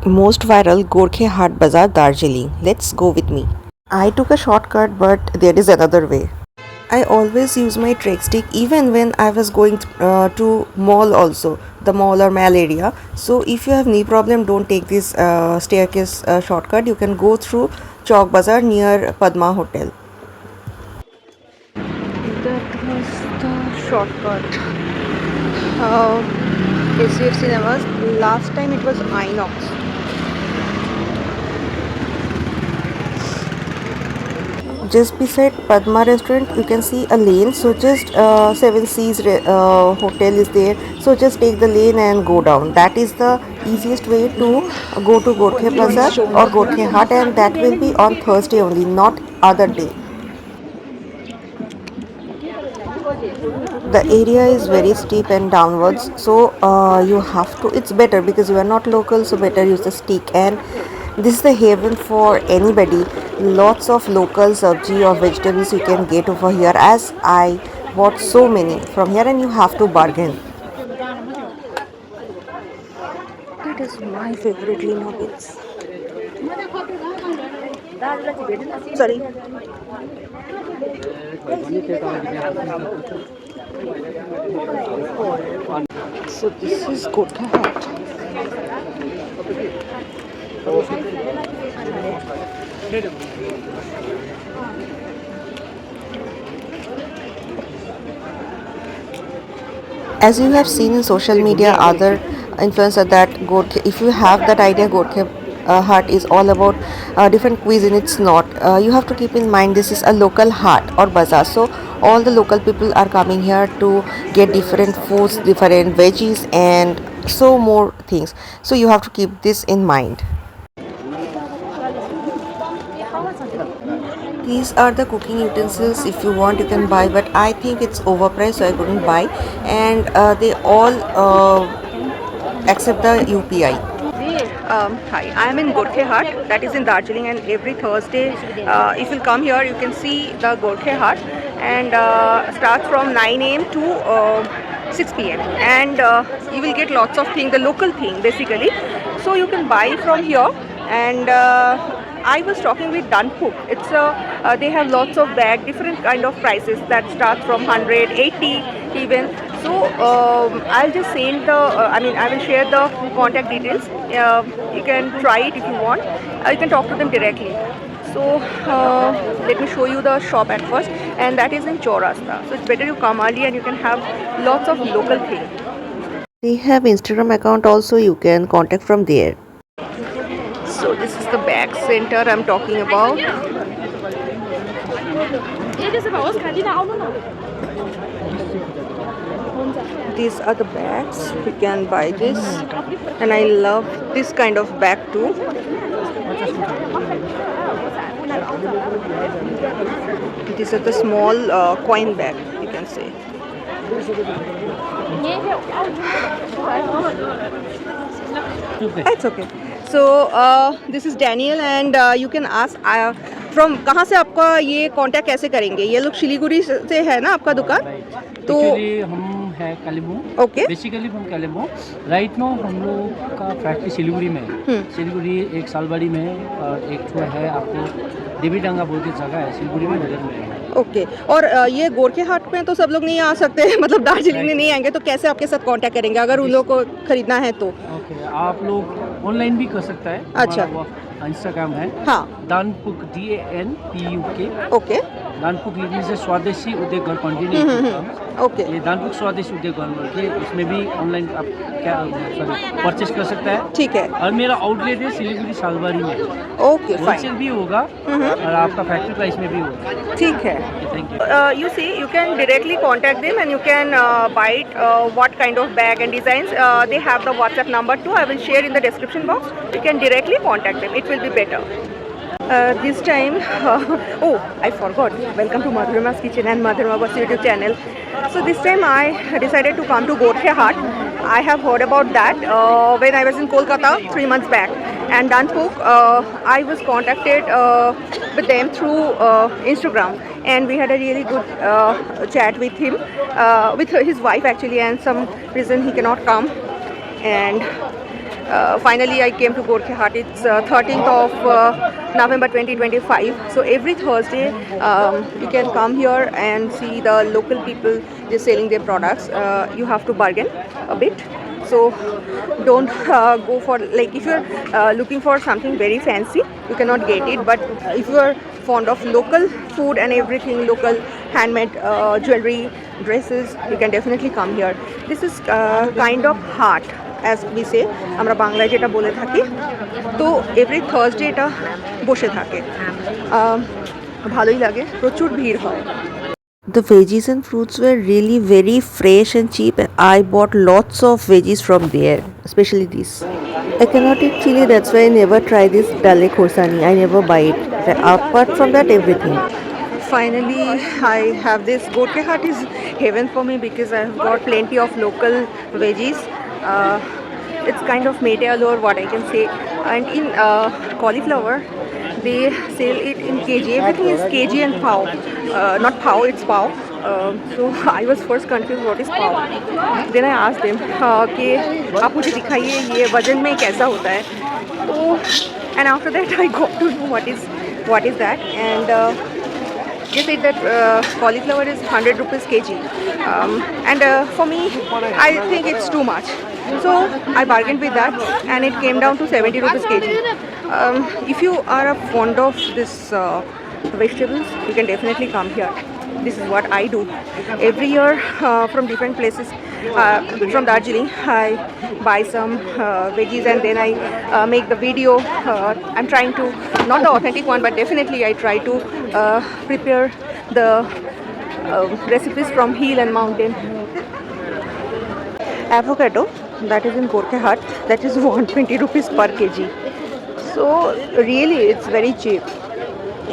Most viral Gorkhe Haat Bazaar Darjeeling. Let's go with me. I took a shortcut, but there is another way. I always use my trek stick even when I was going to mall also, the mall or mall area. So if you have knee problem, don't take this staircase shortcut. You can go through Chowk Bazaar near Padma Hotel. That was the shortcut. SCF Cinemas. Last time it was Inox. Just beside Padma restaurant you can see a lane, so just Seven Seas hotel is there, so just take the lane and go down. That is the easiest way to go to Gorkhe Bazaar or Gorkhe Haat, and that will be on Thursday only, not other day. The area is very steep and downwards, so you have to, it's better because you are not local, so better use the stick. And this is the haven for anybody. Lots of local sabji or vegetables you can get over here, as I bought so many from here, and you have to bargain. That is my favorite lima beans. Sorry. So this is Gorkha Haat. As you have seen in social media, other influencer that Gorkhe, if you have that idea, Gorkhe Haat is all about different cuisine. It's not. You have to keep in mind this is a local haat or bazaar. So all the local people are coming here to get different foods, different veggies, and so more things. So you have to keep this in mind. These are the cooking utensils. If you want, you can buy, but I think it's overpriced, so I couldn't buy. And they all accept the UPI. Hi, I am in Gorkhe Haat, that is in Darjeeling, and every Thursday, if you come here, you can see the Gorkhe Haat, and starts from 9 a.m. to 6 p.m. and you will get lots of things, the local thing basically. So you can buy from here, and I was talking with Danpuk. It's they have lots of bag, different kind of prices that start from 180 even. So I'll just send the. I will share the contact details. You can try it if you want. You can talk to them directly. So let me show you the shop at first, and that is in Chaurasta. So it's better you come early, and you can have lots of local things. They have Instagram account also. You can contact from there. So this is the bag center I'm talking about. These are the bags. You can buy this, and I love this kind of bag too. These are the small coin bag, you can say. It's okay. So this is Daniel, and you can ask from कहाँ से आपका ये contact कैसे करेंगे? ये लोग शिलीगुड़ी से है ना आपका दुकान? तो हम है कालिम्पोंग। ओके। बेसिकली हम कालिम्पोंग। राइट नाउ हम लोग का फैक्ट्री सिलीगुड़ी में है। सिलीगुड़ी एक सालबाड़ी में है, और एक तो है आपको देवीडांगा बोल के जगह है सिलीगुड़ी में, नगर में है। ओके। और ये गोरखे हाट में तो सब लोग नहीं आ सकते मतलब दार्जिलिंग में नहीं आएंगे, तो कैसे आपके साथ कांटेक्ट करेंगे अगर उन लोग को खरीदना है तो? ओके, आप लोग ऑनलाइन भी कर सकता है। अच्छा। इंस्टाग्राम है, हाँ, दानपुक DANPUK। ओके। दानपुक लिखने से स्वदेशी उदय घर कंटिन्यू करता हूँ। ओके। ये दानपुक स्वदेशी उदय घर के उसमें भी ऑनलाइन आप क्या परचेस कर सकता है। ठीक है। और मेरा आउटलेट है सिलीगुड़ी सालबाड़ी में। ओके, होलसेल भी होगा और आपका फैक्ट्री प्राइस में भी होगा। ठीक है। Thank you. You see, you can directly contact them, and you can buy it, what kind of bag and designs. They have the WhatsApp number too. I will share in the description box. You can directly contact them. It will be better. This time, oh, I forgot. Welcome to Madhurima's Kitchen and Madhurima Bus YouTube channel. So this time I decided to come to Gorkhe Haat. I have heard about that when I was in Kolkata 3 months back. And Danpuk, I was contacted with them through Instagram, and we had a really good chat with him, with his wife actually, and some reason he cannot come. And Finally, I came to Gorkhe Haat. It's 13th of November 2025. So every Thursday, you can come here and see the local people just selling their products. You have to bargain a bit. So don't go for, like, if you're looking for something very fancy, you cannot get it. But if you are fond of local food and everything, local handmade jewelry, dresses, you can definitely come here. This is kind of haat, as we say, আমরা বাংলায় যেটা বলে থাকি। তো every Thursday এটা বসে থাকে, ভালোই লাগে, প্রচুর ভিড় হয়। The veggies and fruits were really very fresh and cheap. I bought lots of veggies from there, especially this. I cannot eat chili, that's why I never try this dale khorsani. I never buy it. Apart from that, everything. Finally, I have this. Gorkhe Haat is heaven for me because I have got plenty of local veggies. It's kind of metal, or what I can say. And in cauliflower, they sell it in kg. Everything is kg and pav. Not pav, it's pav. So I was first confused what is pav. Then I asked them कि आप मुझे दिखाइए ये वजन में कैसा होता है. तो and after that I got to know what is that. And they said that cauliflower is 100 rupees kg, and for me I think it's too much, so I bargained with that and it came down to 70 rupees kg. If you are a fond of this vegetables, you can definitely come here. This is what I do every year from different places. From Darjeeling, I buy some veggies and then I make the video. I'm trying to, not the authentic one, but definitely I try to prepare the recipes from hill and mountain. Avocado, that is in Gorkhe Haat, that is 120 rupees per kg. So really it's very cheap.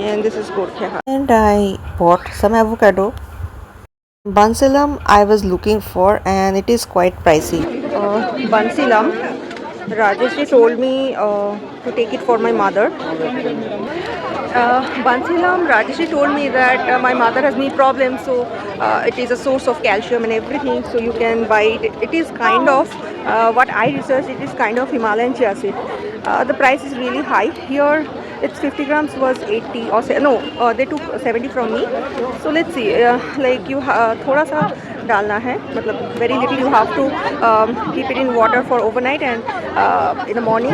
And this is Gorkhe Haat. And I bought some avocado. Bansilam I was looking for, and it is quite pricey. Bansilam, Rajesh told me to take it for my mother. Bansilam, Rajesh told me that my mother has knee problems, so it is a source of calcium and everything, so you can buy it. It is kind of what I researched, it is kind of Himalayan chia seed. The price is really high here. It's 50 grams was 80 or no, they took 70 from me. So let's see, like you thoda sa डालना है, मतलब very little. You have to keep it in water for overnight, and in the morning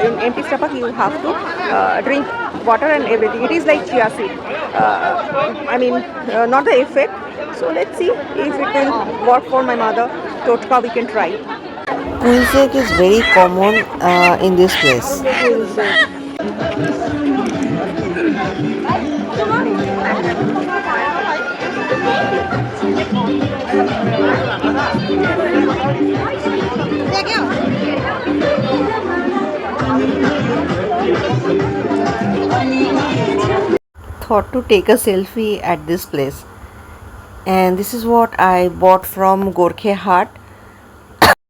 in empty stomach you have to drink water and everything. It is like chia seed, I mean not the effect. So let's see if it will work for my mother. Totka we can try. Queen's egg is very common in this place. Thought to take a selfie at this place, and this is what I bought from Gorkhe Haat.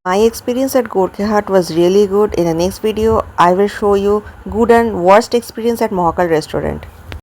My experience at Gorkhe Haat was really good. In the next video I will show you good and worst experience at Mahakal restaurant.